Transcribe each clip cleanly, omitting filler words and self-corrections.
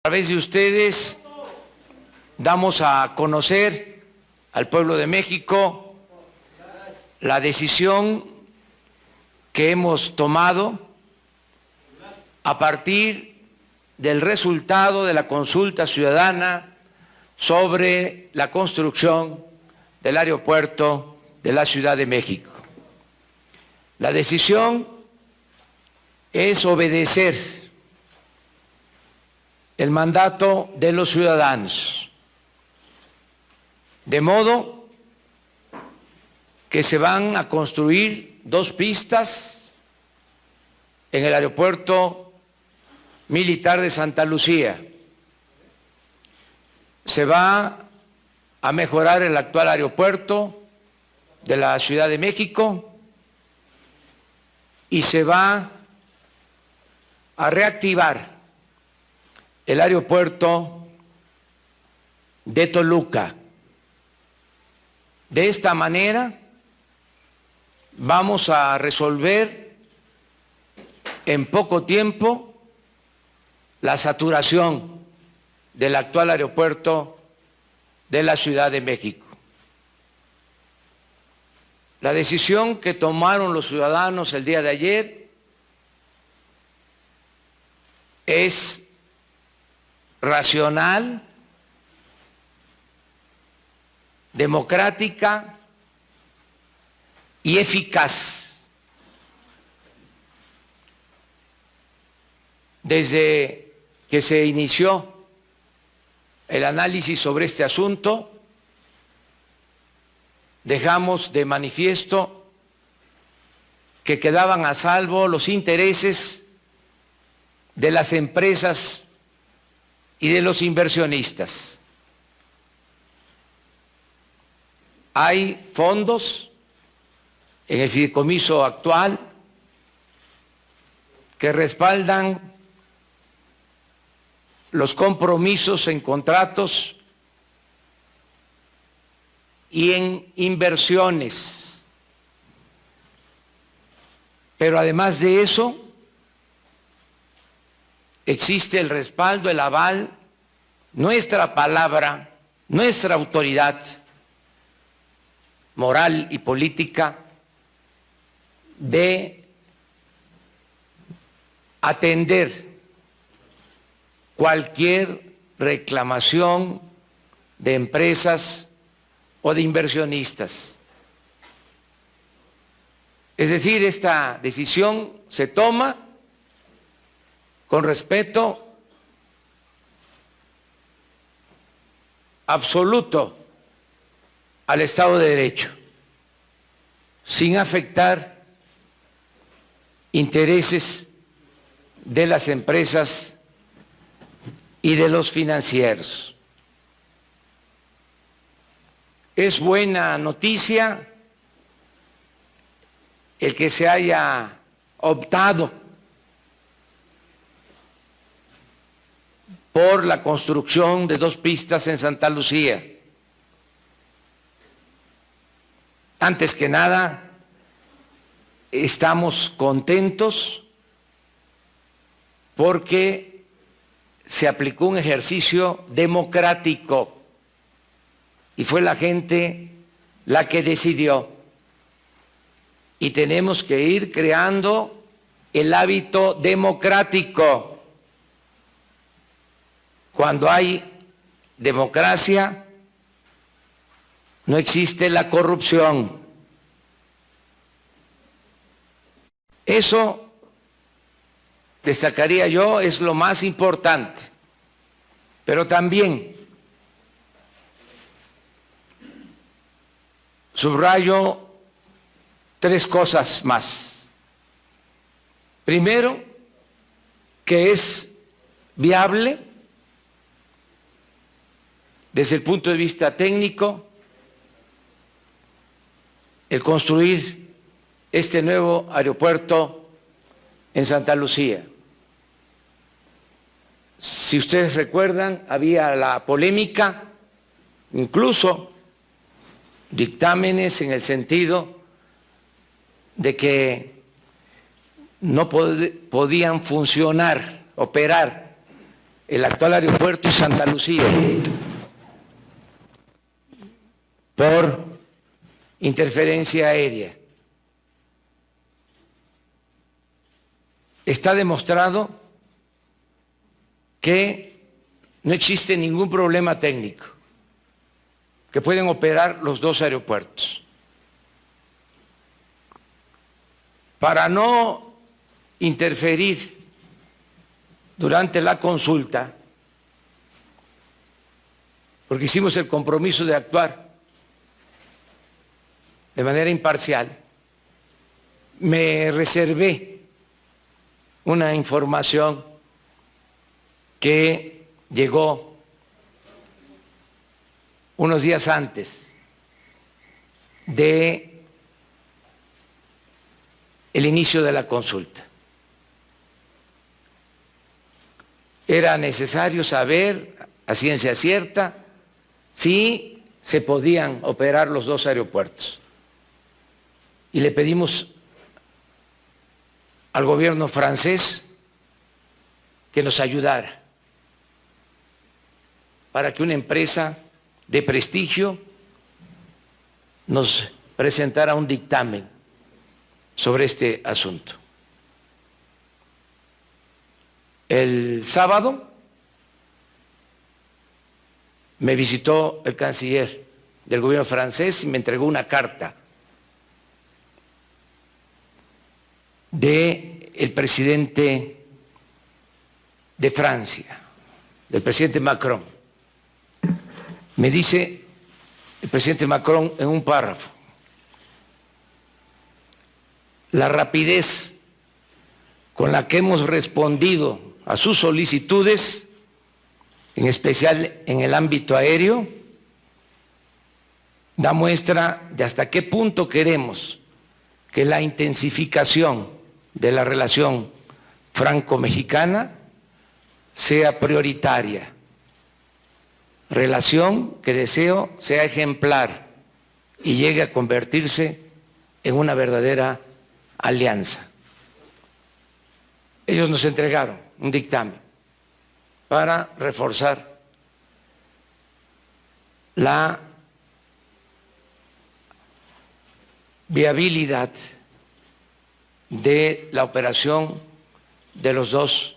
A través de ustedes damos a conocer al pueblo de México la decisión que hemos tomado a partir del resultado de la consulta ciudadana sobre la construcción del aeropuerto de la Ciudad de México. La decisión es obedecer el mandato de los ciudadanos, de modo que se van a construir 2 pistas en el aeropuerto militar de Santa Lucía. Se va a mejorar el actual aeropuerto de la Ciudad de México y se va a reactivar el aeropuerto de Toluca. De esta manera vamos a resolver en poco tiempo la saturación del actual aeropuerto de la Ciudad de México. La decisión que tomaron los ciudadanos el día de ayer es racional, democrática y eficaz. Desde que se inició el análisis sobre este asunto, dejamos de manifiesto que quedaban a salvo los intereses de las empresas y de los inversionistas. Hay fondos en el fideicomiso actual que respaldan los compromisos en contratos y en inversiones. Pero además de eso, existe el respaldo, el aval, nuestra palabra, nuestra autoridad moral y política de atender cualquier reclamación de empresas o de inversionistas. Es decir, esta decisión se toma con respeto absoluto al Estado de Derecho, sin afectar intereses de las empresas y de los financieros. Es buena noticia el que se haya optado por la construcción de 2 pistas en Santa Lucía. Antes que nada, estamos contentos porque se aplicó un ejercicio democrático y fue la gente la que decidió. Y tenemos que ir creando el hábito democrático. Cuando hay democracia, no existe la corrupción. Eso, destacaría yo, es lo más importante. Pero también subrayo 3 cosas más. Primero, que es viable desde el punto de vista técnico el construir este nuevo aeropuerto en Santa Lucía. Si ustedes recuerdan, había la polémica, incluso dictámenes en el sentido de que no podían funcionar, operar el actual aeropuerto y Santa Lucía por interferencia aérea. Está demostrado que no existe ningún problema técnico, que pueden operar los dos aeropuertos. Para no interferir durante la consulta, porque hicimos el compromiso de actuar de manera imparcial, me reservé una información que llegó unos días antes de el inicio de la consulta. Era necesario saber a ciencia cierta si se podían operar los dos aeropuertos. Y le pedimos al gobierno francés que nos ayudara para que una empresa de prestigio nos presentara un dictamen sobre este asunto. El sábado me visitó el canciller del gobierno francés y me entregó una carta del presidente de Francia, del presidente Macron. Me dice el presidente Macron en un párrafo: la rapidez con la que hemos respondido a sus solicitudes, en especial en el ámbito aéreo, da muestra de hasta qué punto queremos que la intensificación de la relación franco-mexicana sea prioritaria, relación que deseo sea ejemplar y llegue a convertirse en una verdadera alianza. Ellos nos entregaron un dictamen para reforzar la viabilidad de la operación de los dos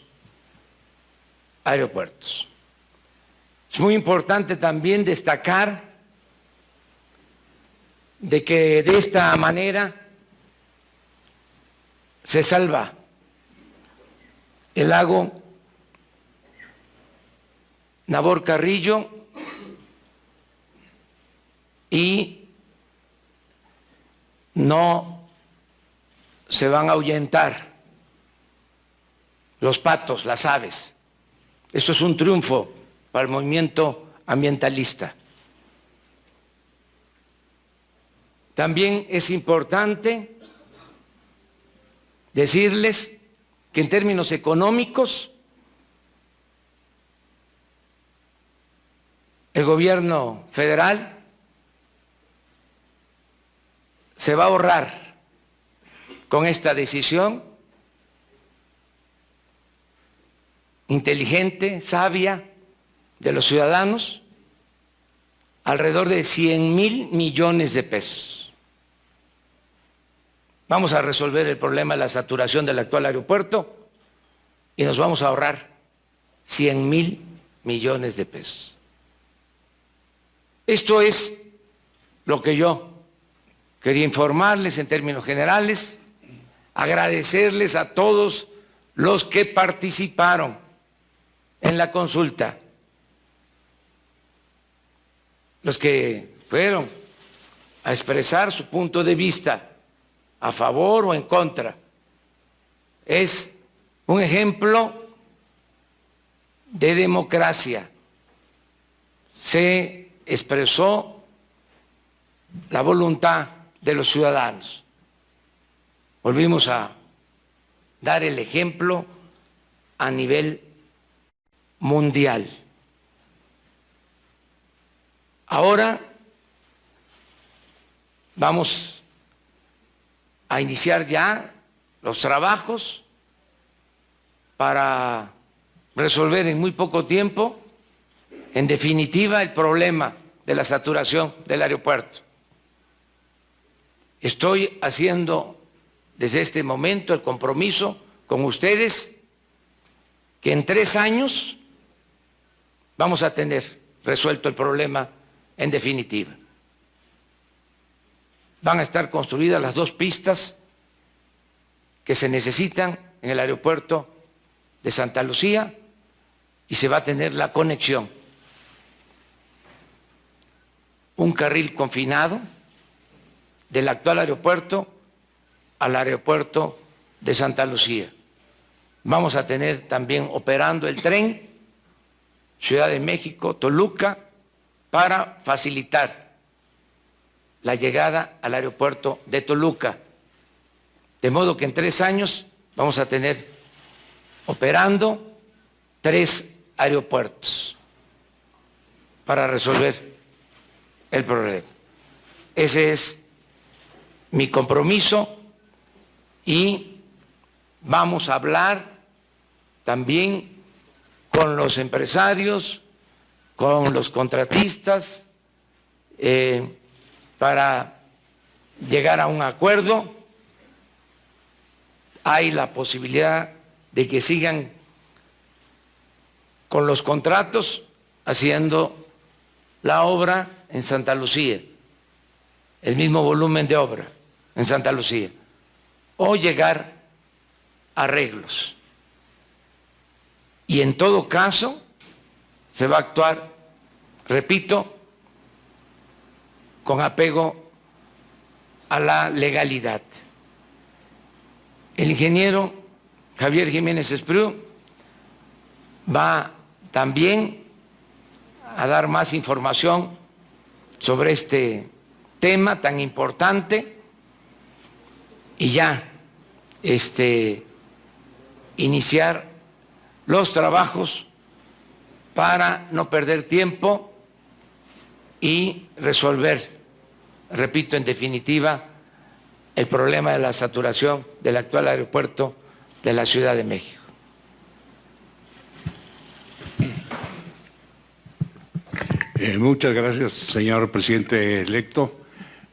aeropuertos. Es muy importante también destacar de que de esta manera se salva el lago Nabor Carrillo y no se van a ahuyentar los patos, las aves. Esto es un triunfo para el movimiento ambientalista. También es importante decirles que en términos económicos el gobierno federal se va a ahorrar con esta decisión inteligente, sabia de los ciudadanos, alrededor de 100,000 millones de pesos. Vamos a resolver el problema de la saturación del actual aeropuerto y nos vamos a ahorrar 100,000 millones de pesos. Esto es lo que yo quería informarles en términos generales, agradecerles a todos los que participaron en la consulta, los que fueron a expresar su punto de vista a favor o en contra. Es un ejemplo de democracia. Se expresó la voluntad de los ciudadanos. Volvimos a dar el ejemplo a nivel mundial. Ahora vamos a iniciar ya los trabajos para resolver en muy poco tiempo, en definitiva, el problema de la saturación del aeropuerto. Estoy haciendo desde este momento el compromiso con ustedes que en 3 años vamos a tener resuelto el problema en definitiva. Van a estar construidas las 2 pistas que se necesitan en el aeropuerto de Santa Lucía y se va a tener la conexión. Un carril confinado del actual aeropuerto al aeropuerto de Santa Lucía. Vamos a tener también operando el tren Ciudad de México, Toluca, para facilitar la llegada al aeropuerto de Toluca. De modo que en 3 años vamos a tener operando 3 aeropuertos para resolver el problema. Ese es mi compromiso y vamos a hablar también con los empresarios, con los contratistas, para llegar a un acuerdo. Hay la posibilidad de que sigan con los contratos haciendo la obra en Santa Lucía, el mismo volumen de obra en Santa Lucía, o llegar a arreglos. Y en todo caso se va a actuar, repito, con apego a la legalidad. El ingeniero Javier Jiménez Espriu va también a dar más información sobre este tema tan importante y ya iniciar los trabajos para no perder tiempo y resolver, repito, en definitiva, el problema de la saturación del actual aeropuerto de la Ciudad de México. Muchas gracias, señor presidente electo.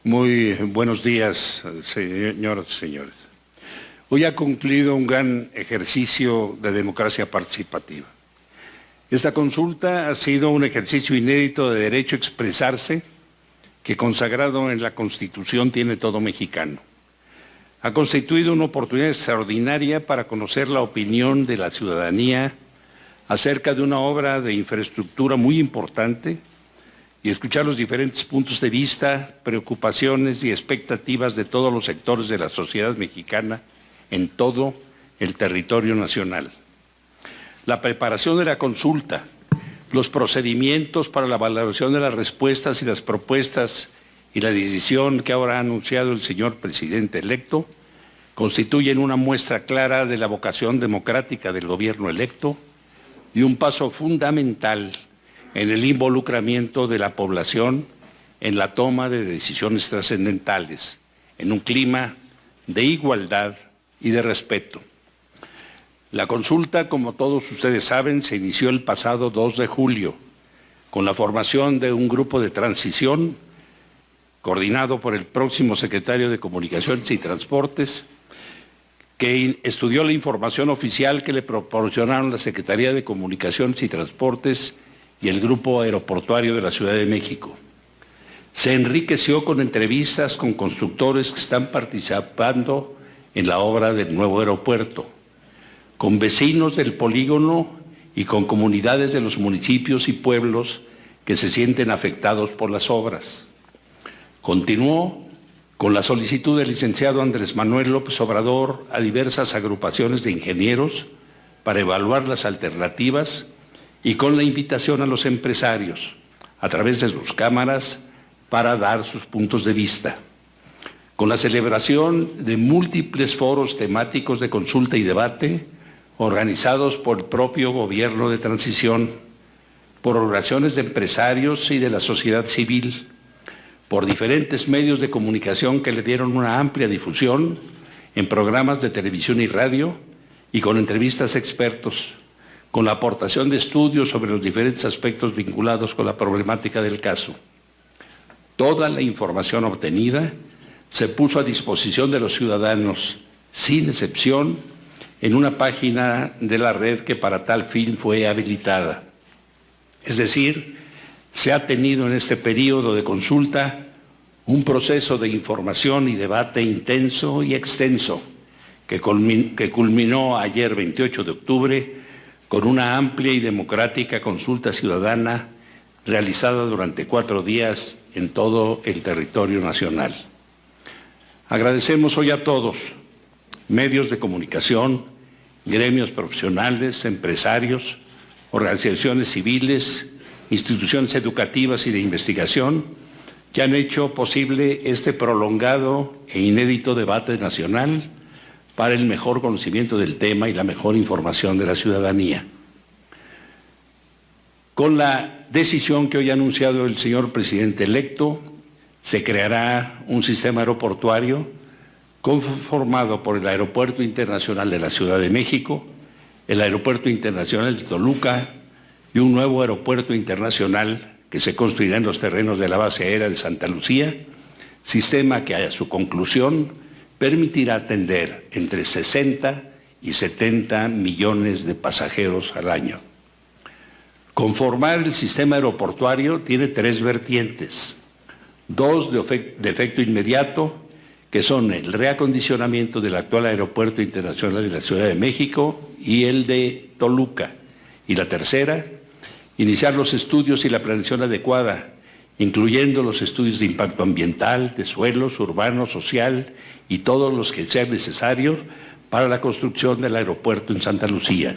Muy buenos días, señoras y señores. Hoy ha concluido un gran ejercicio de democracia participativa. Esta consulta ha sido un ejercicio inédito de derecho a expresarse que, consagrado en la Constitución, tiene todo mexicano. Ha constituido una oportunidad extraordinaria para conocer la opinión de la ciudadanía acerca de una obra de infraestructura muy importante y escuchar los diferentes puntos de vista, preocupaciones y expectativas de todos los sectores de la sociedad mexicana en todo el territorio nacional. La preparación de la consulta, los procedimientos para la valoración de las respuestas y las propuestas y la decisión que ahora ha anunciado el señor presidente electo constituyen una muestra clara de la vocación democrática del gobierno electo y un paso fundamental en el involucramiento de la población en la toma de decisiones trascendentales, en un clima de igualdad y de respeto. La consulta, como todos ustedes saben, se inició el pasado 2 de julio con la formación de un grupo de transición coordinado por el próximo secretario de Comunicaciones y Transportes, que estudió la información oficial que le proporcionaron la Secretaría de Comunicaciones y Transportes y el Grupo Aeroportuario de la Ciudad de México. Se enriqueció con entrevistas con constructores que están participando en la obra del nuevo aeropuerto, con vecinos del polígono y con comunidades de los municipios y pueblos que se sienten afectados por las obras. Continuó con la solicitud del licenciado Andrés Manuel López Obrador a diversas agrupaciones de ingenieros para evaluar las alternativas y con la invitación a los empresarios, a través de sus cámaras, para dar sus puntos de vista. Con la celebración de múltiples foros temáticos de consulta y debate, organizados por el propio gobierno de transición, por organizaciones de empresarios y de la sociedad civil, por diferentes medios de comunicación que le dieron una amplia difusión en programas de televisión y radio y con entrevistas a expertos, con la aportación de estudios sobre los diferentes aspectos vinculados con la problemática del caso. Toda la información obtenida se puso a disposición de los ciudadanos, sin excepción, en una página de la red que para tal fin fue habilitada. Es decir, se ha tenido en este periodo de consulta un proceso de información y debate intenso y extenso que culminó ayer 28 de octubre con una amplia y democrática consulta ciudadana realizada durante 4 días en todo el territorio nacional. Agradecemos hoy a todos, medios de comunicación, gremios profesionales, empresarios, organizaciones civiles, instituciones educativas y de investigación, que han hecho posible este prolongado e inédito debate nacional para el mejor conocimiento del tema y la mejor información de la ciudadanía. Con la decisión que hoy ha anunciado el señor presidente electo, se creará un sistema aeroportuario conformado por el Aeropuerto Internacional de la Ciudad de México, el Aeropuerto Internacional de Toluca y un nuevo aeropuerto internacional que se construirá en los terrenos de la base aérea de Santa Lucía, sistema que a su conclusión permitirá atender entre 60 y 70 millones de pasajeros al año. Conformar el sistema aeroportuario tiene 3 vertientes, 2 de efecto inmediato, que son el reacondicionamiento del actual Aeropuerto Internacional de la Ciudad de México y el de Toluca. Y la tercera, iniciar los estudios y la planeación adecuada, incluyendo los estudios de impacto ambiental, de suelos, urbano, social y todos los que sean necesarios para la construcción del aeropuerto en Santa Lucía,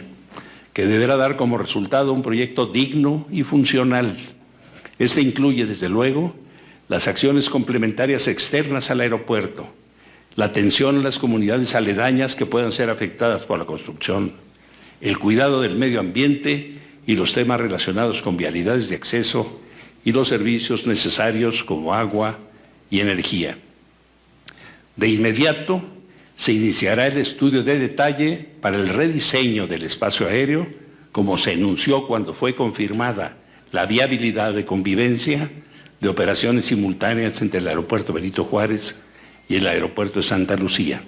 que deberá dar como resultado un proyecto digno y funcional. Este incluye, desde luego, las acciones complementarias externas al aeropuerto, la atención a las comunidades aledañas que puedan ser afectadas por la construcción, el cuidado del medio ambiente y los temas relacionados con vialidades de acceso y los servicios necesarios como agua y energía. De inmediato se iniciará el estudio de detalle para el rediseño del espacio aéreo, como se anunció cuando fue confirmada la viabilidad de convivencia de operaciones simultáneas entre el Aeropuerto Benito Juárez y el Aeropuerto de Santa Lucía.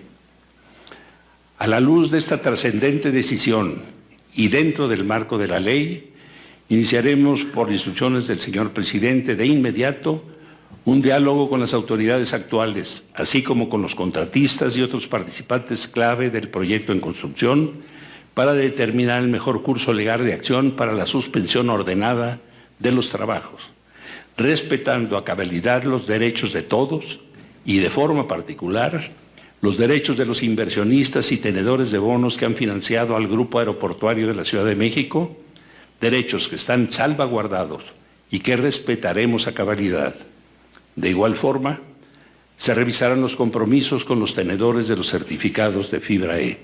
A la luz de esta trascendente decisión y dentro del marco de la ley, iniciaremos por instrucciones del señor presidente de inmediato un diálogo con las autoridades actuales, así como con los contratistas y otros participantes clave del proyecto en construcción, para determinar el mejor curso legal de acción para la suspensión ordenada de los trabajos, respetando a cabalidad los derechos de todos y, de forma particular, los derechos de los inversionistas y tenedores de bonos que han financiado al Grupo Aeroportuario de la Ciudad de México, derechos que están salvaguardados y que respetaremos a cabalidad. De igual forma, se revisarán los compromisos con los tenedores de los certificados de fibra E.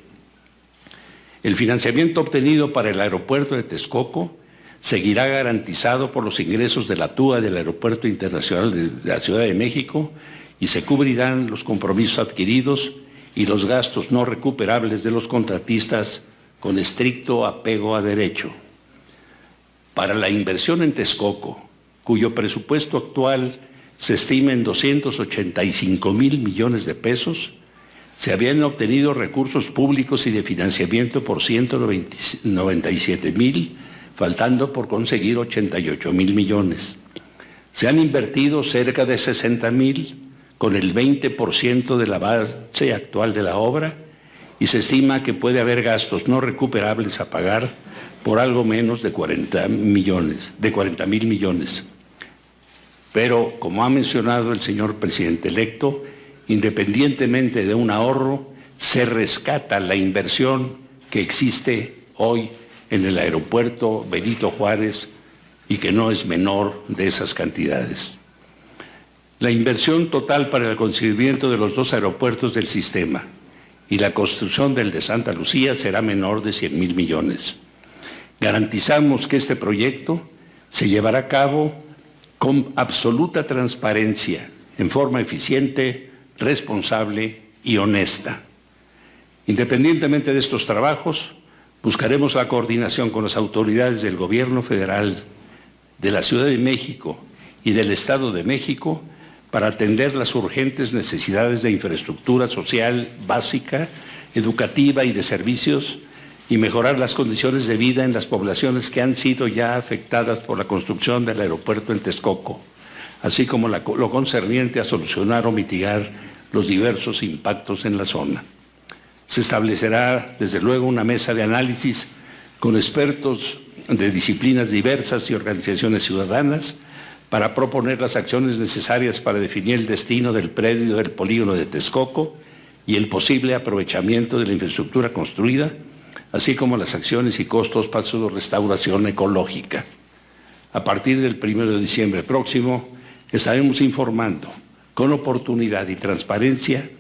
El financiamiento obtenido para el aeropuerto de Texcoco seguirá garantizado por los ingresos de la TUA del Aeropuerto Internacional de la Ciudad de México y se cubrirán los compromisos adquiridos y los gastos no recuperables de los contratistas con estricto apego a derecho. Para la inversión en Texcoco, cuyo presupuesto actual se estima en 285,000 millones de pesos, se habían obtenido recursos públicos y de financiamiento por 197,000, faltando por conseguir 88,000 millones. Se han invertido cerca de 60,000 con el 20% del avance actual de la obra y se estima que puede haber gastos no recuperables a pagar por algo menos de 40,000 millones. Pero, como ha mencionado el señor presidente electo, independientemente de un ahorro, se rescata la inversión que existe hoy en el aeropuerto Benito Juárez y que no es menor de esas cantidades. La inversión total para el conseguimiento de los 2 aeropuertos del sistema y la construcción del de Santa Lucía será menor de 100,000 millones. Garantizamos que este proyecto se llevará a cabo con absoluta transparencia, en forma eficiente, responsable y honesta. Independientemente de estos trabajos, Buscaremos la coordinación con las autoridades del Gobierno federal, de la Ciudad de México y del Estado de México para atender las urgentes necesidades de infraestructura social básica, educativa y de servicios y mejorar las condiciones de vida en las poblaciones que han sido ya afectadas por la construcción del aeropuerto en Texcoco, así como lo concerniente a solucionar o mitigar los diversos impactos en la zona. Se establecerá, desde luego, una mesa de análisis con expertos de disciplinas diversas y organizaciones ciudadanas para proponer las acciones necesarias para definir el destino del predio del polígono de Texcoco y el posible aprovechamiento de la infraestructura construida, así como las acciones y costos para su restauración ecológica. A partir del 1 de diciembre próximo, estaremos informando con oportunidad y transparencia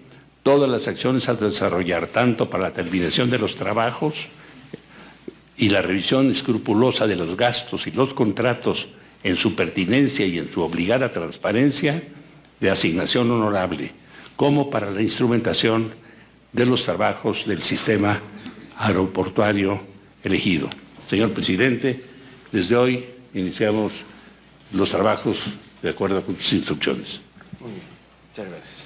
todas las acciones a desarrollar, tanto para la terminación de los trabajos y la revisión escrupulosa de los gastos y los contratos en su pertinencia y en su obligada transparencia de asignación honorable, como para la instrumentación de los trabajos del sistema aeroportuario elegido. Señor presidente, desde hoy iniciamos los trabajos de acuerdo con sus instrucciones. Muy bien, muchas gracias.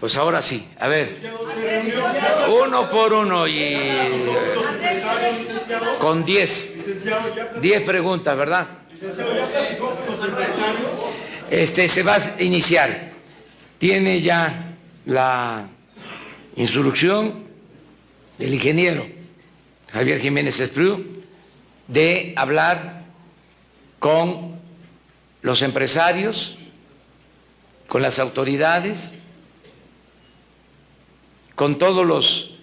Pues ahora sí, a ver, uno por uno y con 10 preguntas, ¿verdad? Se va a iniciar. Tiene ya la instrucción del ingeniero Javier Jiménez Espriu de hablar con los empresarios, con las autoridades, con todos los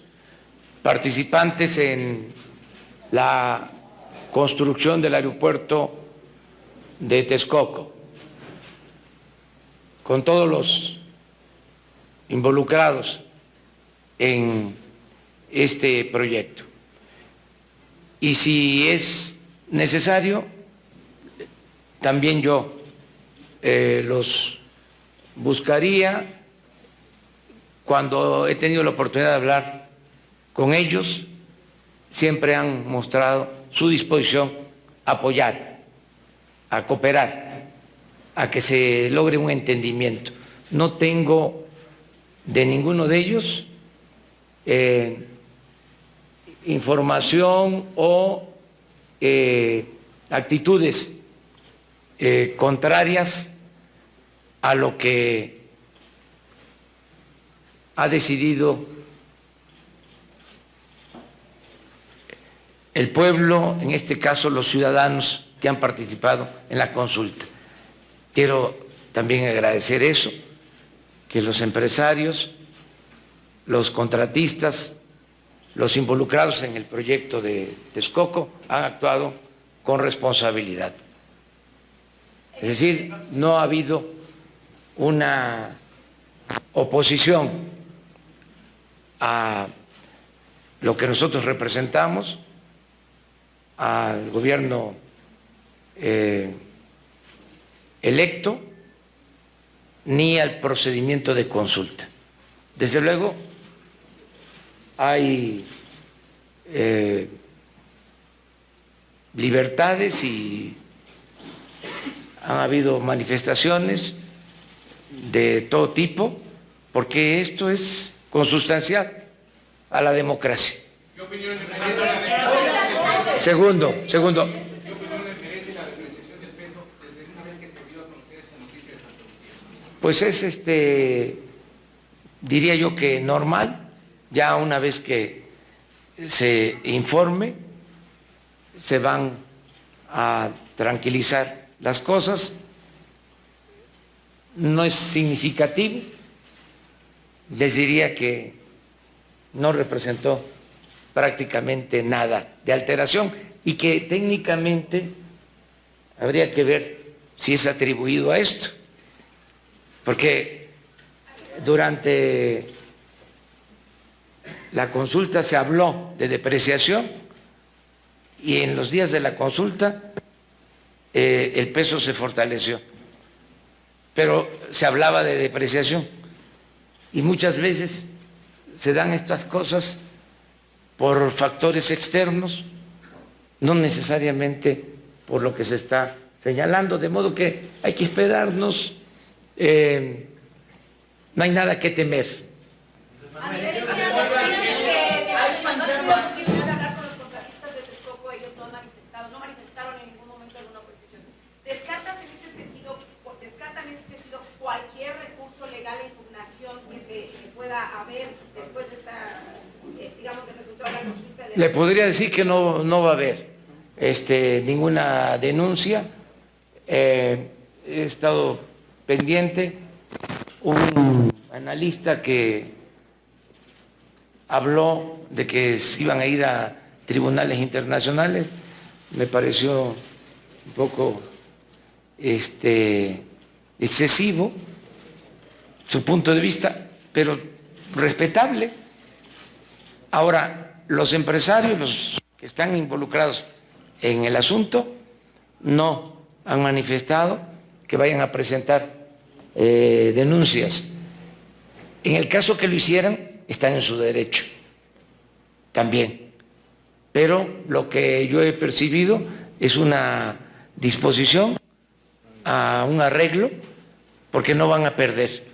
participantes en la construcción del aeropuerto de Texcoco, con todos los involucrados en este proyecto. Y si es necesario, también yo los buscaría. Cuando he tenido la oportunidad de hablar con ellos, siempre han mostrado su disposición a apoyar, a cooperar, a que se logre un entendimiento. No tengo de ninguno de ellos información o actitudes contrarias a lo que ha decidido el pueblo, en este caso los ciudadanos que han participado en la consulta. Quiero también agradecer eso, que los empresarios, los contratistas, los involucrados en el proyecto de Texcoco han actuado con responsabilidad. Es decir, no ha habido una oposición a lo que nosotros representamos, al gobierno electo, ni al procedimiento de consulta. Desde luego, hay libertades y han habido manifestaciones de todo tipo, porque esto es consustancial a la democracia. ¿Qué opinión le merece la definición? Segundo. ¿Qué opinión le merece la depreciación del peso desde una vez que se dio a conocer esta noticia de Santa Lucía? Pues es, diría yo que normal, ya una vez que se informe, se van a tranquilizar las cosas. No es significativo. Les diría que no representó prácticamente nada de alteración y que técnicamente habría que ver si es atribuido a esto, porque durante la consulta se habló de depreciación y en los días de la consulta el peso se fortaleció, pero se hablaba de depreciación. Y muchas veces se dan estas cosas por factores externos, no necesariamente por lo que se está señalando, de modo que hay que esperarnos, no hay nada que temer. Le podría decir que no va a haber ninguna denuncia. He estado pendiente. Un analista que habló de que se iban a ir a tribunales internacionales, me pareció un poco excesivo su punto de vista, pero respetable. Ahora, los empresarios, los que están involucrados en el asunto, no han manifestado que vayan a presentar denuncias. En el caso que lo hicieran, están en su derecho también. Pero lo que yo he percibido es una disposición a un arreglo, porque no van a perder.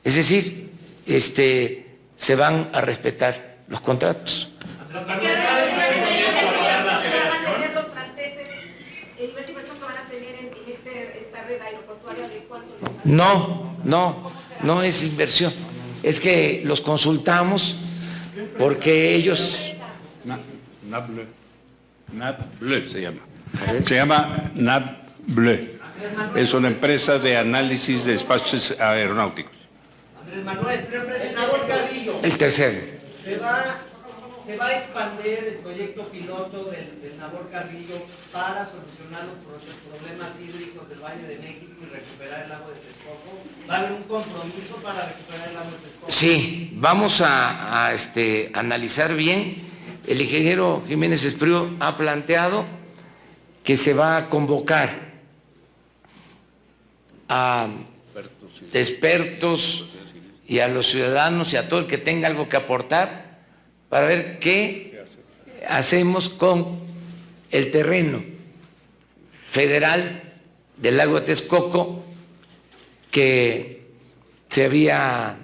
Es decir, se van a respetar los contratos. No es inversión. Es que los consultamos porque ellos... NABLE se llama. Se llama NABLE. Es una empresa de análisis de espacios aeronáuticos. Andrés Manuel, señor presidente, Carrillo. El tercero. Se va a expandir el proyecto piloto del Nabor Carrillo para solucionar los problemas hídricos del Valle de México y recuperar el lago de Texcoco. ¿Va a haber un compromiso para recuperar el lago de Texcoco? Sí, vamos a analizar bien. El ingeniero Jiménez Espriu ha planteado que se va a convocar a expertos y a los ciudadanos y a todo el que tenga algo que aportar para ver qué hacemos con el terreno federal del lago de Texcoco que se había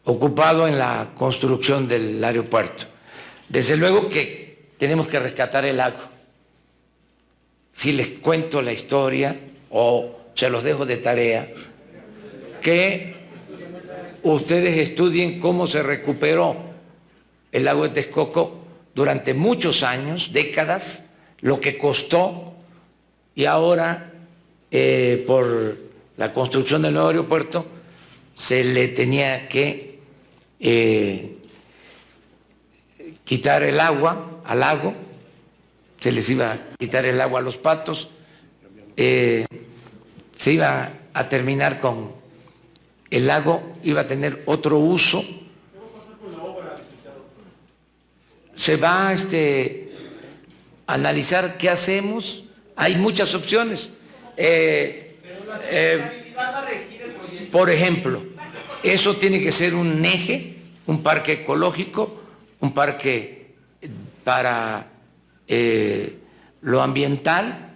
ocupado en la construcción del aeropuerto. Desde luego que tenemos que rescatar el lago. Si les cuento la historia o se los dejo de tarea, que ustedes estudien cómo se recuperó el lago de Texcoco durante muchos años, décadas, lo que costó, y ahora por la construcción del nuevo aeropuerto se le tenía que quitar el agua al lago, se les iba a quitar el agua a los patos, se iba a terminar con el lago, iba a tener otro uso. ¿Qué va a pasar con la obra, licenciado? Se va a analizar qué hacemos. Hay muchas opciones. Por ejemplo, eso tiene que ser un eje, un parque ecológico, un parque para lo ambiental,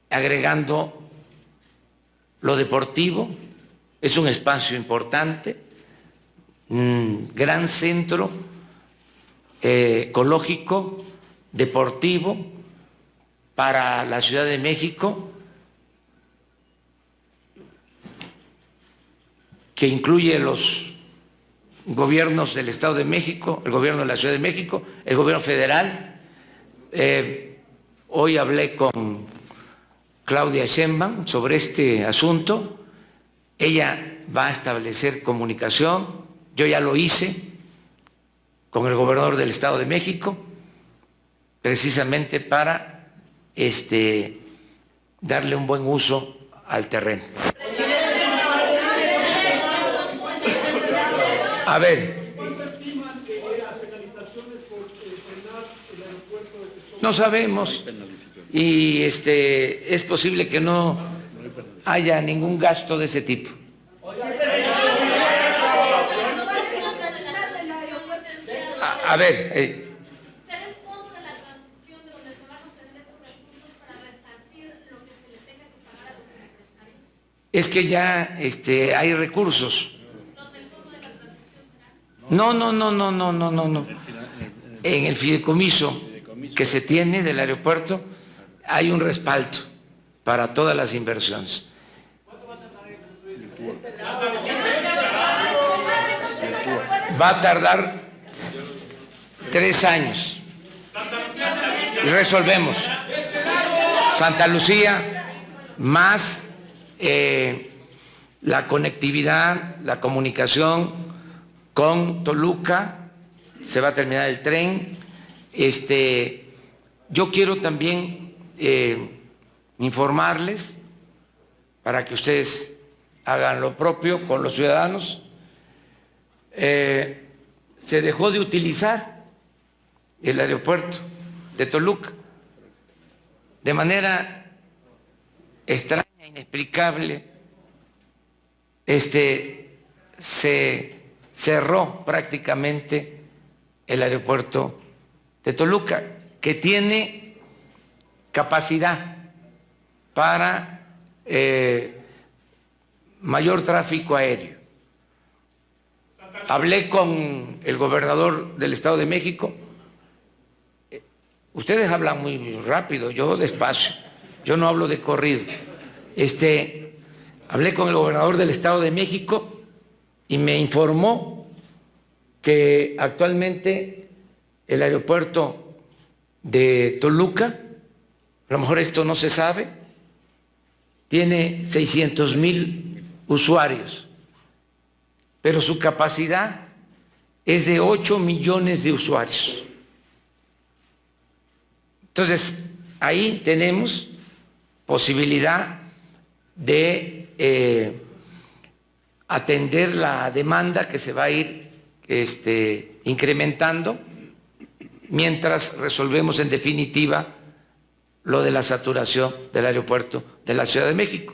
agregando lo deportivo. Es un espacio importante, un gran centro ecológico, deportivo para la Ciudad de México, que incluye los gobiernos del Estado de México, el gobierno de la Ciudad de México, el gobierno federal. Hoy hablé con Claudia Sheinbaum sobre este asunto. Ella va a establecer comunicación, yo ya lo hice con el gobernador del Estado de México, precisamente para darle un buen uso al terreno. A ver. ¿Cuánto estiman las penalizaciones por frenar el aeropuerto de Texcoco? No sabemos, y es posible que no haya ningún gasto de ese tipo. A ver, ¿será el fondo de la transición de donde se van a obtener estos recursos para resarcir lo que se le tenga que pagar a los empresarios? es que ya hay recursos. ¿Los del fondo de la transición serán? No. En el fideicomiso que se tiene del aeropuerto hay un respaldo para todas las inversiones. Va a tardar 3 años y resolvemos. Santa Lucía más la conectividad, la comunicación con Toluca, se va a terminar el tren. Yo quiero también informarles para que ustedes hagan lo propio con los ciudadanos. Se dejó de utilizar el aeropuerto de Toluca de manera extraña, inexplicable. Se cerró prácticamente el aeropuerto de Toluca, que tiene capacidad para mayor tráfico aéreo. Hablé con el gobernador del Estado de México. Ustedes hablan muy rápido, yo despacio, yo no hablo de corrido. Hablé con el gobernador del Estado de México y me informó que actualmente el aeropuerto de Toluca, a lo mejor esto no se sabe, tiene 600,000 usuarios, pero su capacidad es de 8 millones de usuarios. Entonces, ahí tenemos posibilidad de atender la demanda que se va a ir incrementando mientras resolvemos en definitiva lo de la saturación del aeropuerto de la Ciudad de México.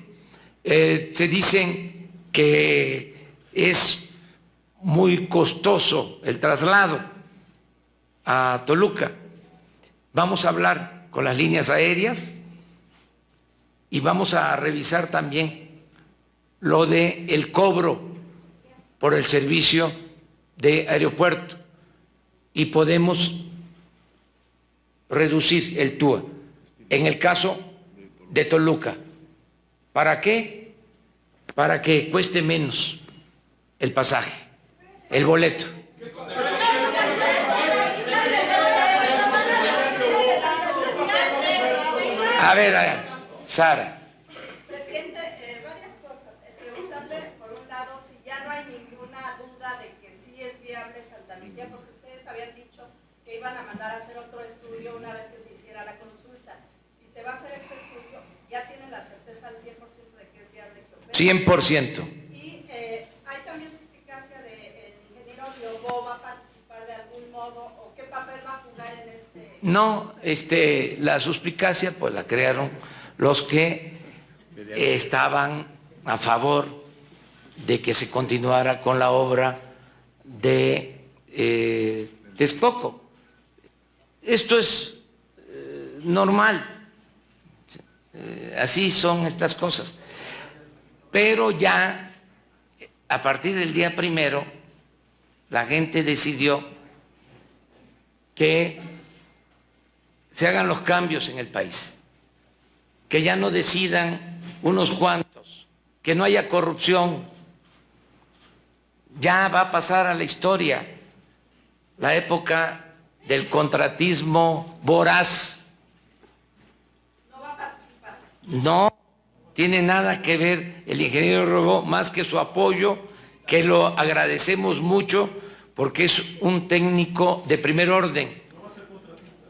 Se dicen que es muy costoso el traslado a Toluca. Vamos a hablar con las líneas aéreas y vamos a revisar también lo del cobro por el servicio de aeropuerto y podemos reducir el TUA en el caso de Toluca. ¿Para qué? Para que cueste menos el pasaje, el boleto. A ver, Sara. Presidente, varias cosas. Preguntarle, por un lado, si ya no hay ninguna duda de que sí es viable Santa Lucía, porque ustedes habían dicho que iban a mandar a hacer otro estudio una vez que se hiciera la consulta. Si se va a hacer este estudio, ¿ya tienen la certeza al 100% de que es viable que opere? 100%. Y hay también suspicacia de el ingeniero Diobó va a participar de algún modo, o qué papel va a jugar en este... No, la suspicacia pues la crearon los que estaban a favor de que se continuara con la obra de Texcoco. Esto es normal, así son estas cosas. Pero ya a partir del día 1 la gente decidió que se hagan los cambios en el país, que ya no decidan unos cuantos, que no haya corrupción. Ya va a pasar a la historia la época del contratismo voraz. ¿No va a participar? No tiene nada que ver el ingeniero Robó, más que su apoyo, que lo agradecemos mucho porque es un técnico de primer orden.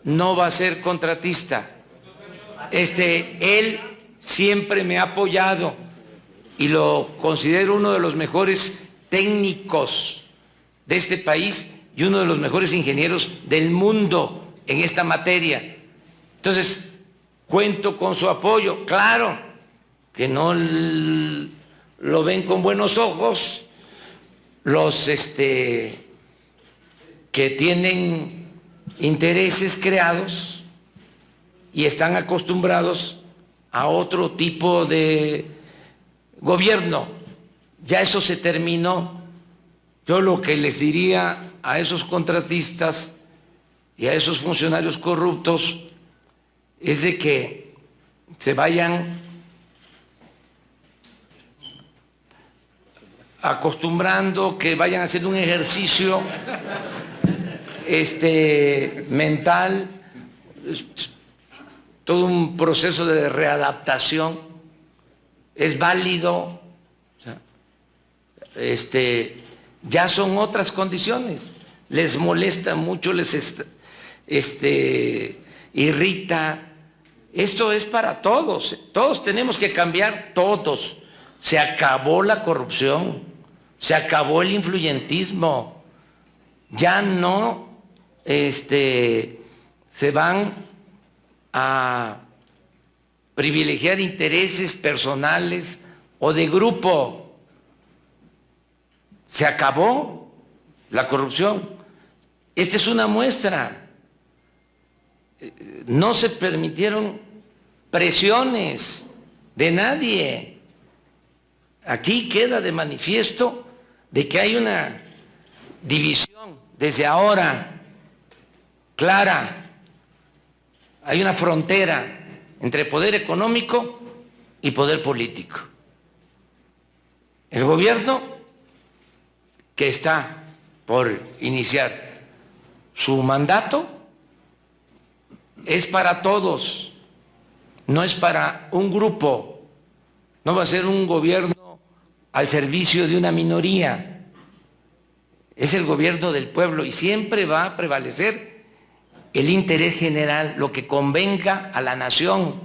No va a ser contratista. Él siempre me ha apoyado y lo considero uno de los mejores técnicos de este país y uno de los mejores ingenieros del mundo en esta materia. Entonces, cuento con su apoyo. Claro que no lo ven con buenos ojos los que tienen intereses creados y están acostumbrados a otro tipo de gobierno. Ya eso se terminó. Yo lo que les diría a esos contratistas y a esos funcionarios corruptos es de que se vayan acostumbrando, que vayan haciendo un ejercicio mental, todo un proceso de readaptación es válido. Ya son otras condiciones. Les molesta mucho, les irrita. Esto es para todos. Todos tenemos que cambiar, todos. Se acabó la corrupción, se acabó el influyentismo. Ya no se van a privilegiar intereses personales o de grupo. Se acabó la corrupción. Esta es una muestra. No se permitieron presiones de nadie. Aquí queda de manifiesto de que hay una división desde ahora clara. Hay una frontera entre poder económico y poder político. El gobierno que está por iniciar su mandato es para todos, no es para un grupo, no va a ser un gobierno al servicio de una minoría, es el gobierno del pueblo y siempre va a prevalecer el interés general, lo que convenga a la nación,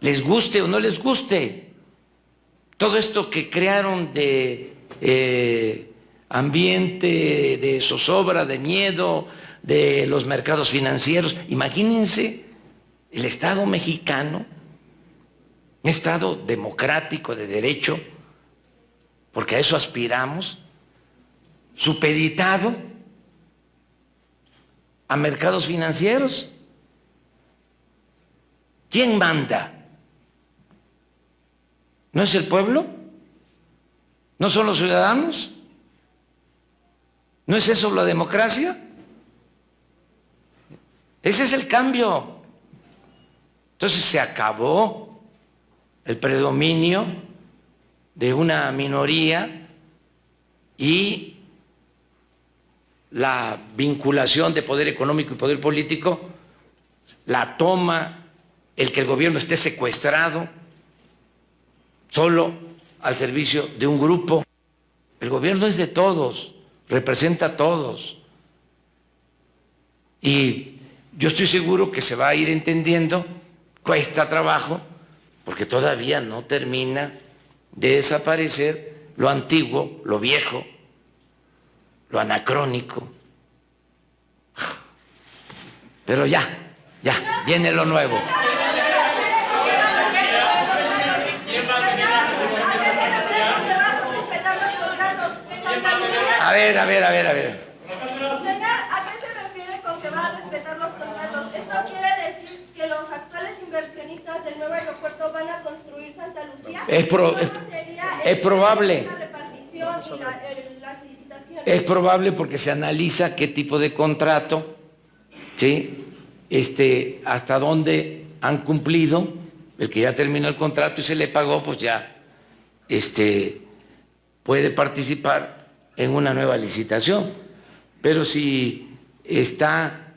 les guste o no les guste. Todo esto que crearon de ambiente, de zozobra, de miedo, de los mercados financieros, imagínense el Estado mexicano, un Estado democrático de derecho, porque a eso aspiramos, supeditado a mercados financieros. ¿Quién manda? ¿No es el pueblo? ¿No son los ciudadanos? ¿No es eso la democracia? Ese es el cambio. Entonces se acabó el predominio de una minoría y la vinculación de poder económico y poder político la toma el que el gobierno esté secuestrado solo al servicio de un grupo. El gobierno es de todos, representa a todos. Y yo estoy seguro que se va a ir entendiendo, cuesta trabajo, porque todavía no termina de desaparecer lo antiguo, lo viejo, lo anacrónico. Pero ya viene lo nuevo. A ver. Señor, ¿a qué se refiere con que va a respetar los contratos? ¿Esto quiere decir que los actuales inversionistas del nuevo aeropuerto van a construir Santa Lucía? Es probable. La repartición y las licitaciones. Es probable porque se analiza qué tipo de contrato, ¿sí? Hasta dónde han cumplido, el que ya terminó el contrato y se le pagó, pues ya puede participar en una nueva licitación. Pero si está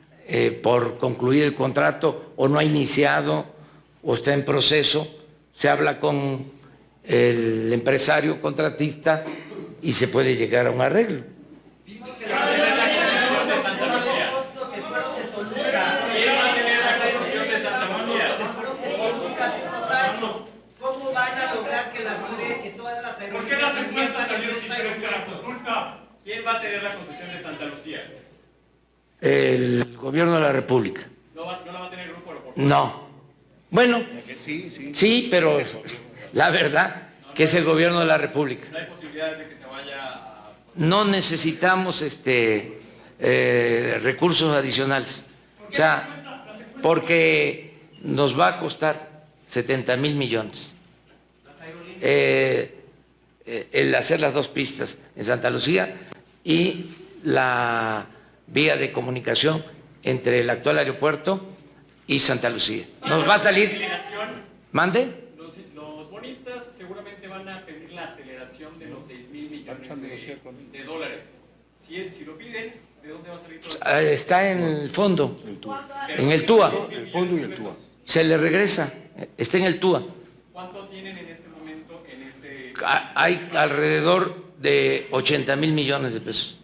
por concluir el contrato o no ha iniciado o está en proceso, se habla con el empresario contratista y se puede llegar a un arreglo. ¿Cómo van a lograr que todas las ¿Por qué las encuestas salieron diferentes a la consulta? ¿Quién va a tener la concesión de Santa Lucía? El gobierno de la República. ¿No la va a tener el Grupo Aeroportuario? No. Bueno, sí, pero la verdad que es el gobierno de la República. ¿No hay posibilidades de que se vaya a... No necesitamos recursos adicionales. O sea, porque nos va a costar 70,000 millones. El hacer las dos pistas en Santa Lucía y la vía de comunicación entre el actual aeropuerto y Santa Lucía. Nos va a salir... ¿Mande? Los bonistas seguramente van a pedir la aceleración de los 6,000 millones de dólares. Si lo piden, ¿de dónde va a salir todo esto? Está en el fondo, en el TUA. El fondo y el TUA. Se le regresa, está en el TUA. ¿Cuánto tienen en este momento en ese...? Hay alrededor de 80,000 millones de pesos.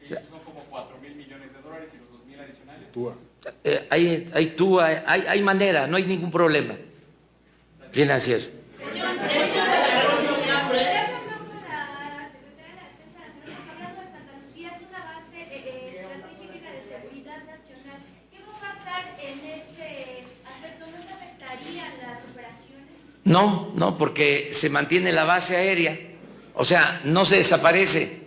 Esos son como 4,000 millones de dólares y los 2,000 adicionales. TUA. Hay TUA, hay manera, no hay ningún problema financiero. No, no, porque se mantiene la base aérea, o sea, no se desaparece.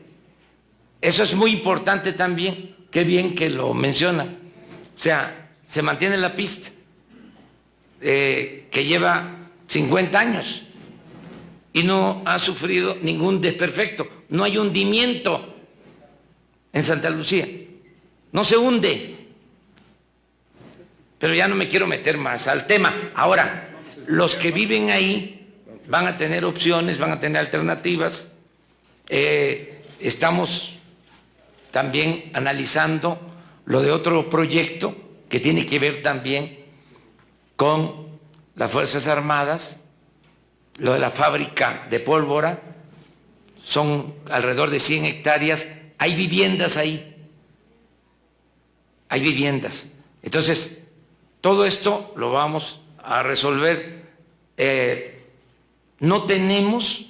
Eso es muy importante también, qué bien que lo menciona. O sea, se mantiene la pista, que lleva 50 años y no ha sufrido ningún desperfecto. No hay hundimiento en Santa Lucía, no se hunde. Pero ya no me quiero meter más al tema. Ahora, los que viven ahí van a tener opciones, van a tener alternativas. Estamos también analizando lo de otro proyecto que tiene que ver también con las Fuerzas Armadas, lo de la fábrica de pólvora, son alrededor de 100 hectáreas, hay viviendas ahí, hay viviendas. Entonces, todo esto lo vamos a resolver. No tenemos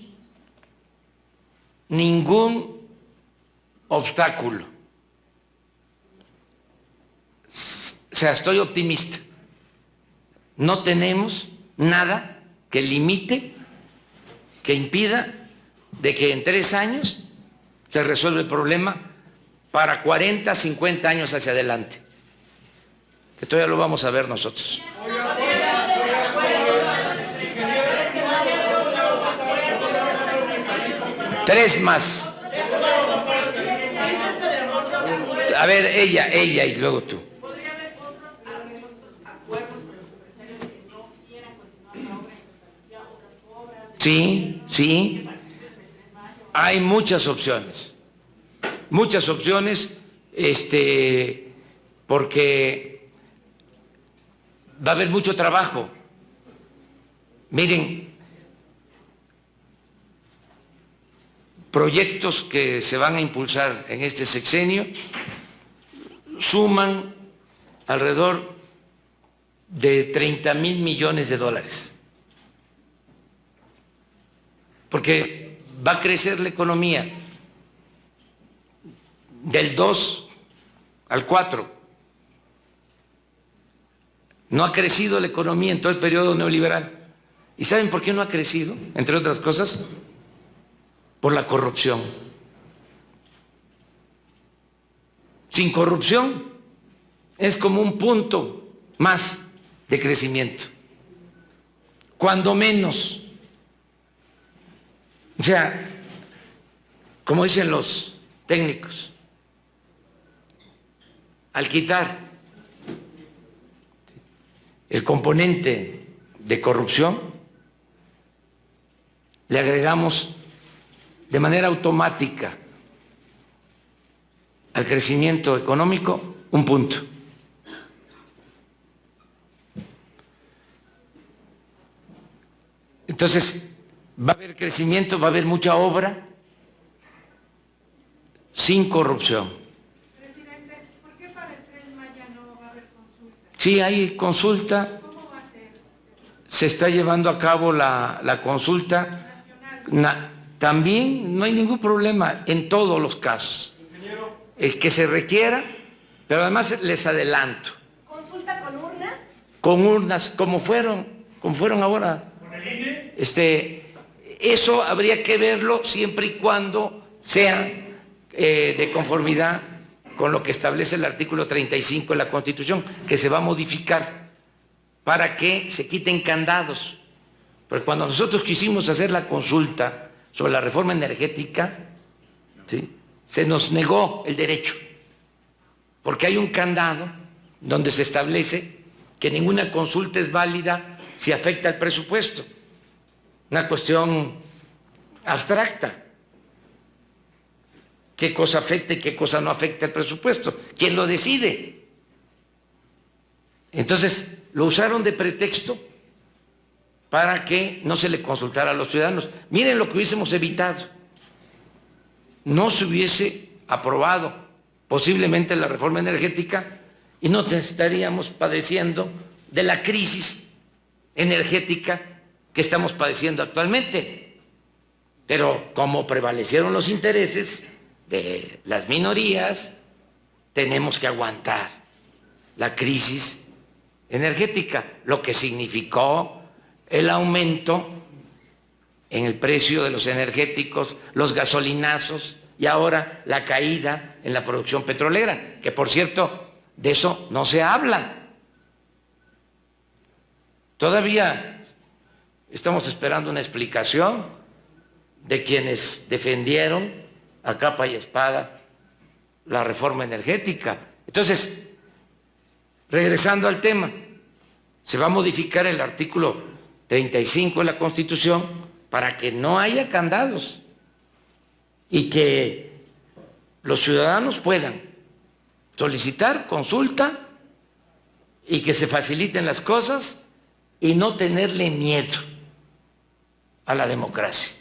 ningún obstáculo. O sea, estoy optimista. No tenemos nada que limite, que impida de que en 3 años se resuelva el problema para 40, 50 años hacia adelante. Esto ya lo vamos a ver nosotros. Tres más. A ver, ella y luego tú. ¿Podría haber otros acuerdos con los empresarios que no quieran continuar la obra en Santa Lucía, otras obras? Sí, sí. Hay muchas opciones. Muchas opciones, porque va a haber mucho trabajo. Miren, proyectos que se van a impulsar en este sexenio suman alrededor de 30,000 millones de dólares. Porque va a crecer la economía del 2 al 4. No ha crecido la economía en todo el periodo neoliberal. ¿Y saben por qué no ha crecido? Entre otras cosas, por la corrupción. Sin corrupción es como un punto más de crecimiento. Cuando menos. O sea, como dicen los técnicos, al quitar el componente de corrupción, le agregamos de manera automática al crecimiento económico un punto. Entonces, va a haber crecimiento, va a haber mucha obra sin corrupción. Presidente, ¿por qué para el Tren Maya no va a haber consulta? Sí, hay consulta. ¿Cómo va a ser? Se está llevando a cabo la consulta. También no hay ningún problema en todos los casos. El que se requiera, pero además les adelanto. ¿Consulta con urnas? Con urnas, como fueron ahora. ¿Con el INE? Eso habría que verlo siempre y cuando sea de conformidad con lo que establece el artículo 35 de la Constitución, que se va a modificar para que se quiten candados. Porque cuando nosotros quisimos hacer la consulta sobre la reforma energética, ¿sí?, se nos negó el derecho, porque hay un candado donde se establece que ninguna consulta es válida si afecta al presupuesto. Una cuestión abstracta. ¿Qué cosa afecta y qué cosa no afecta al presupuesto? ¿Quién lo decide? Entonces, lo usaron de pretexto para que no se le consultara a los ciudadanos. Miren lo que hubiésemos evitado. No se hubiese aprobado posiblemente la reforma energética y no estaríamos padeciendo de la crisis energética que estamos padeciendo actualmente. Pero como prevalecieron los intereses de las minorías, tenemos que aguantar la crisis energética, lo que significó el aumento en el precio de los energéticos, los gasolinazos y ahora la caída en la producción petrolera, que por cierto, de eso no se habla. Todavía estamos esperando una explicación de quienes defendieron a capa y espada la reforma energética. Entonces, regresando al tema, se va a modificar el artículo 35 de la Constitución para que no haya candados y que los ciudadanos puedan solicitar consulta y que se faciliten las cosas y no tenerle miedo a la democracia.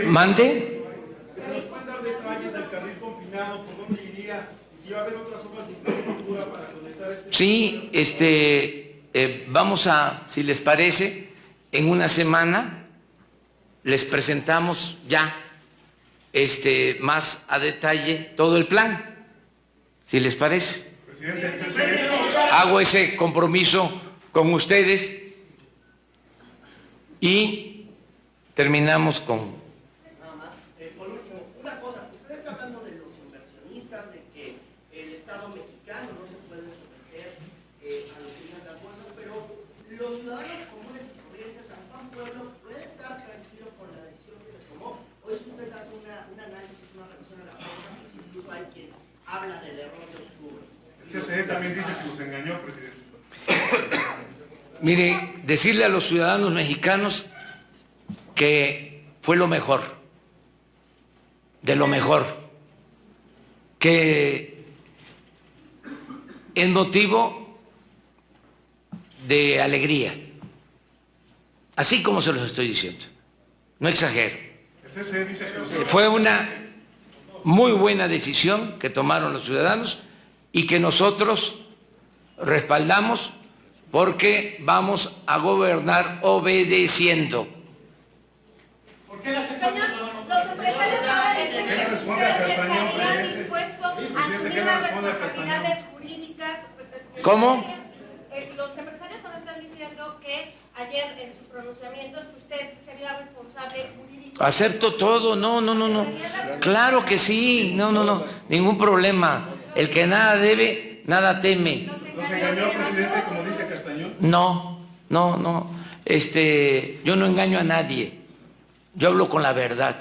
¿Mande? Sí, vamos a, si les parece, en una semana les presentamos ya más a detalle todo el plan, si les parece. Hago ese compromiso con ustedes y terminamos con... Nada más, por último, una cosa, usted está hablando de los inversionistas, de que el Estado mexicano no se puede someter a lo que digan las bolsas, pero los ciudadanos comunes y corrientes, San Juan Pueblo, ¿puede estar tranquilo con la decisión que se tomó? ¿O es usted hace un análisis, una revisión a la prensa, porque incluso hay quien habla del error de octubre? El CCE también dice que nos engañó, presidente. Mire, decirle a los ciudadanos mexicanos que fue lo mejor, de lo mejor, que es motivo de alegría, así como se los estoy diciendo, no exagero. El CCE dice que Fue una muy buena decisión que tomaron los ciudadanos y que nosotros respaldamos porque vamos a gobernar obedeciendo. ¿Por qué las Señor, los empresarios ahora dicen que usted estaría dispuesto a asumir las responsabilidades jurídicas. ¿Cómo? Los empresarios ahora están diciendo que ayer en sus pronunciamientos usted sería responsable jurídico. Acepto todo, no. Claro que sí, no, ningún problema. El que nada debe, nada teme. nos engañó, presidente, como dice Castañón. No. Yo no engaño a nadie. Yo hablo con la verdad.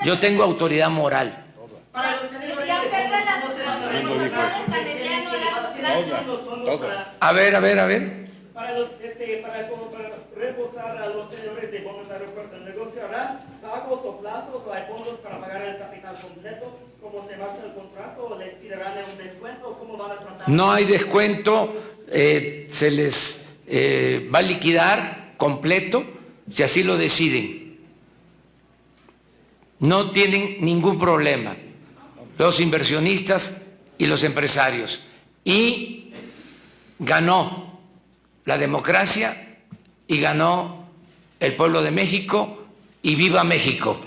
Yo tengo autoridad moral. Para los que aceptan las responsabilidades a mediano y largo plazo. A ver. Para reembolsar a los tenedores de bonos de aeropuerto, ¿el negocio hará pagos o plazos o hay fondos para pagar el capital completo? ¿Cómo se marcha el contrato o les pedirán un descuento o cómo van a tratar? No hay descuento, se les va a liquidar completo si así lo deciden. No tienen ningún problema los inversionistas y los empresarios. Y ganó la democracia y ganó el pueblo de México y viva México.